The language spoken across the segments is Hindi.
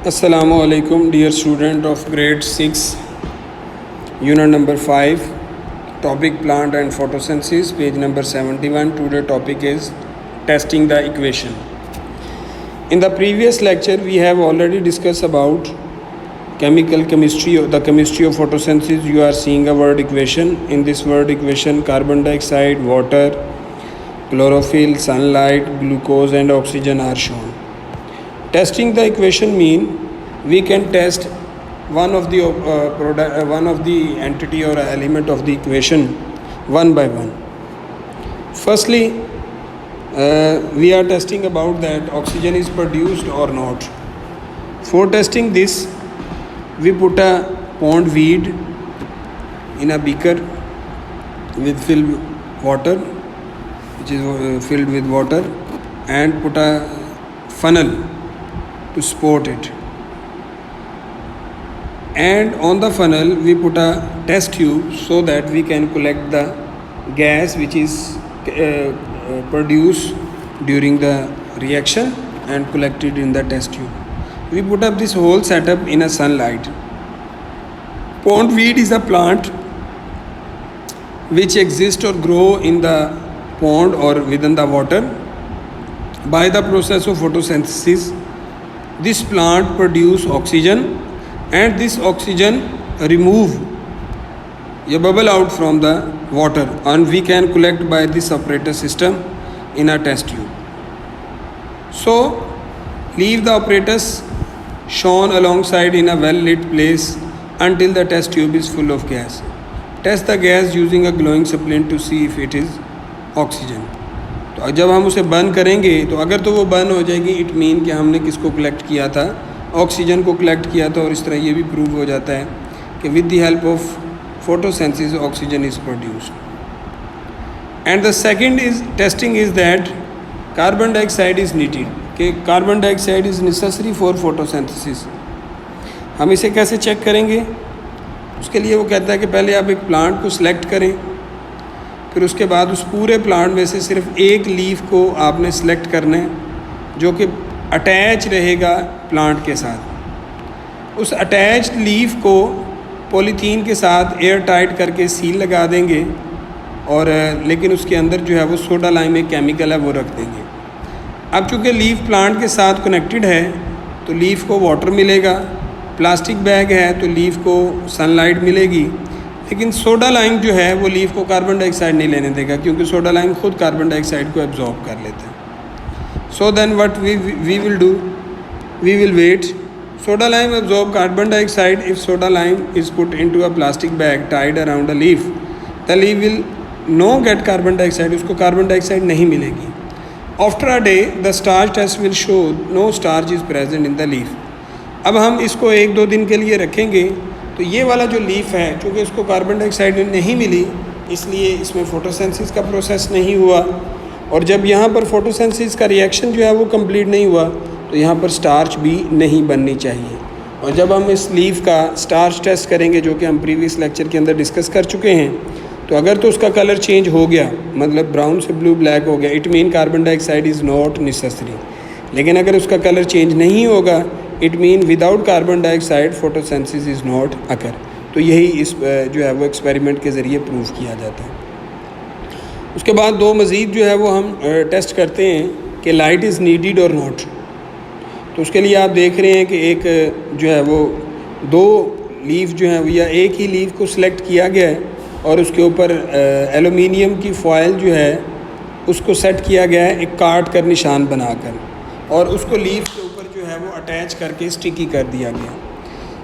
Assalamu alaikum, dear student of grade 6, unit number 5, topic plant and photosynthesis, page number 71. Today topic is testing the equation. In the previous lecture, we have already discussed about chemistry, the chemistry of photosynthesis. You are seeing a word equation. In this word equation, carbon dioxide, water, chlorophyll, sunlight, glucose and oxygen are shown. Testing the equation mean we can test one of the entity or element of the equation one by one. Firstly, we are testing about that oxygen is produced or not. For testing this, we put a pond weed in a beaker with filled water, which is filled with water, and put a funnel to support it, and on the funnel we put a test tube so that we can collect the gas which is produced during the reaction and collected in the test tube. We put up this whole setup in a sunlight. Pondweed is a plant which exists or grow in the pond or within the water. By the process of photosynthesis, this plant produce oxygen, and this oxygen remove a bubble out from the water, and we can collect by this separator system in a test tube. So leave the apparatus shown alongside in a well lit place until the test tube is full of gas. Test the gas using a glowing splint to see if it is oxygen. तो जब हम उसे बर्न करेंगे तो अगर तो वो बर्न हो जाएगी, इट मीन कि हमने किसको कलेक्ट किया था, ऑक्सीजन को कलेक्ट किया था, और इस तरह ये भी प्रूव हो जाता है कि with the help of photosynthesis oxygen is produced. And the second is testing is that carbon dioxide is needed, कि carbon dioxide is necessary for photosynthesis. हम इसे कैसे चेक करेंगे? उसके लिए वो कहता है कि पहले आप एक प्लांट को सिलेक्ट करें, फिर उसके बाद उस पूरे प्लांट में से सिर्फ एक लीफ को आपने सेलेक्ट करना है जो कि अटैच रहेगा प्लांट के साथ. उस अटैच्ड लीफ को पॉलीथीन के साथ एयर टाइट करके सील लगा देंगे, और लेकिन उसके अंदर जो है वो सोडा लाइम एक केमिकल है वो रख देंगे. अब चूँकि लीफ प्लांट के साथ कनेक्टेड है तो लीफ को वाटर मिलेगा, प्लास्टिक बैग है तो लीफ को सनलाइट मिलेगी, लेकिन सोडा लाइम जो है वो लीफ को कार्बन डाइऑक्साइड नहीं लेने देगा, क्योंकि सोडा लाइम खुद कार्बन डाइऑक्साइड को एब्जॉर्ब कर लेता है. So then what we will do, we will wait. Soda lime absorb carbon dioxide. If soda lime is put into a plastic bag tied around a leaf, the leaf will no get carbon dioxide, उसको कार्बन डाइऑक्साइड नहीं मिलेगी. After a day the starch test will show no starch is present in the leaf. अब हम इसको 1-2 दिन के लिए रखेंगे, तो ये वाला जो लीफ है चूँकि इसको कार्बन डाइऑक्साइड नहीं मिली, इसलिए इसमें फोटोसिंथेसिस का प्रोसेस नहीं हुआ, और जब यहाँ पर फोटोसिंथेसिस का रिएक्शन जो है वो कंप्लीट नहीं हुआ तो यहाँ पर स्टार्च भी नहीं बननी चाहिए. और जब हम इस लीफ का स्टार्च टेस्ट करेंगे, जो कि हम प्रीवियस लेक्चर के अंदर डिस्कस कर चुके हैं, तो अगर तो उसका कलर चेंज हो गया, मतलब ब्राउन से ब्लू ब्लैक हो गया, it mean carbon dioxide is not necessary. लेकिन अगर उसका कलर चेंज नहीं होगा, it mean without carbon dioxide photosynthesis is not occur. तो यही इस जो है वो एक्सपेरिमेंट के ज़रिए प्रूव किया जाता है. उसके बाद 2 मज़ीद जो है वो हम टेस्ट करते हैं कि लाइट इज़ नीडेड और नॉट. तो उसके लिए आप देख रहे हैं कि एक जो है वो 2 लीफ जो है या एक ही लीफ को सिलेक्ट किया गया है, और उसके ऊपर एलुमिनियम की फॉयल जो है उसको सेट किया गया है एक काट कर निशान बनाकर, और उसको लीफ के ऊपर जो है वो अटैच करके स्टिकी कर दिया गया.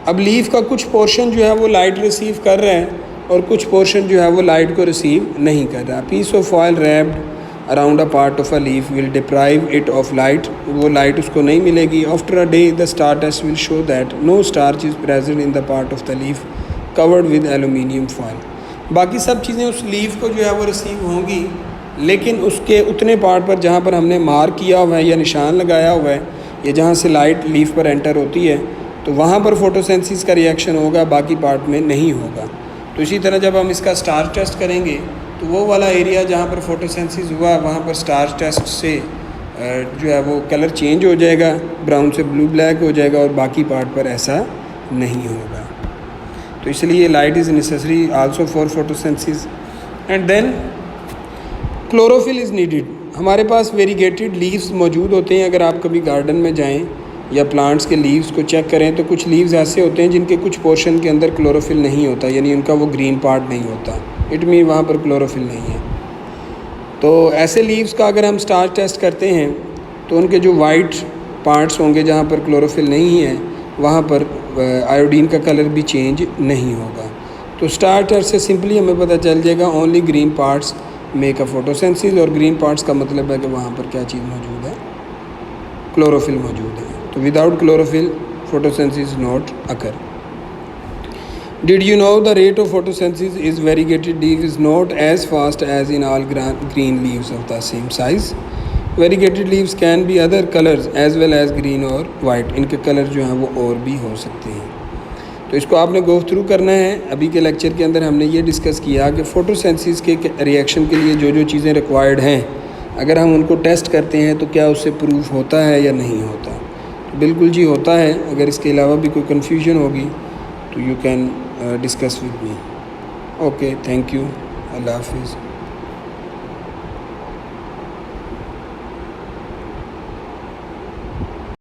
अब लीफ का कुछ पोर्शन जो है वो लाइट रिसीव कर रहा है और कुछ पोर्शन जो है वो लाइट को रिसीव नहीं कर रहा. Piece of foil wrapped around a part of a leaf will deprive it of light, वो लाइट उसको नहीं मिलेगी. After a day the starch test will show that no starch is present in the part of the leaf covered with aluminium foil. बाकी सब चीज़ें उस लीफ को जो है वो रिसीव होंगी, लेकिन उसके उतने पार्ट पर जहाँ पर हमने मार्क किया हुआ है या निशान लगाया हुआ है, या जहाँ से लाइट लीफ पर एंटर होती है, तो वहाँ पर फोटोसिंथेसिस का रिएक्शन होगा, बाकी पार्ट में नहीं होगा. तो इसी तरह जब हम इसका स्टार टेस्ट करेंगे तो वो वाला एरिया जहाँ पर फोटोसिंथेसिस हुआ वहाँ पर स्टार टेस्ट से जो है वो कलर चेंज हो जाएगा, ब्राउन से ब्लू ब्लैक हो जाएगा और बाकी पार्ट पर ऐसा नहीं होगा। तो इसलिए light is necessary also for photosynthesis. And then chlorophyll is needed. हमारे पास वेरीगेटेड लीव्स मौजूद होते हैं। अगर आप कभी गार्डन में जाएं या प्लांट्स के लीव्स को चेक करें तो कुछ लीव्स ऐसे होते हैं जिनके कुछ पोर्शन के अंदर क्लोरोफिल नहीं होता, यानी उनका वो ग्रीन पार्ट नहीं होता, इट मीन वहाँ पर क्लोरोफिल नहीं है। तो ऐसे लीव्स का अगर हम स्टार्च टेस्ट करते हैं तो उनके जो वाइट पार्ट्स होंगे जहाँ पर क्लोरोफिल नहीं है वहाँ पर आयोडीन का कलर भी चेंज नहीं होगा। तो स्टार्च टेस्ट से सिंपली हमें पता चल जाएगा only green parts make a photosynthesis, और ग्रीन पार्ट्स का मतलब है कि वहाँ पर क्या चीज़ मौजूद है, क्लोरोफिल मौजूद है। तो without chlorophyll photosynthesis not occur. Did you know the rate of photosynthesis is variegated leaf is not as fast as in all green leaves of the same size. Variegated leaves can be other colors as well as green और white. इनके कलर जो हैं वो और भी हो सकते हैं। तो इसको आपने गो थ्रू करना है। अभी के लेक्चर के अंदर हमने ये डिस्कस किया कि फोटोसिंथेसिस के रिएक्शन के लिए जो जो चीज़ें रिक्वायर्ड हैं, अगर हम उनको टेस्ट करते हैं तो क्या उससे प्रूफ होता है या नहीं होता। तो बिल्कुल जी होता है। अगर इसके अलावा भी कोई कन्फ्यूजन होगी तो you can discuss with me. Okay, thank you. Allah Hafiz.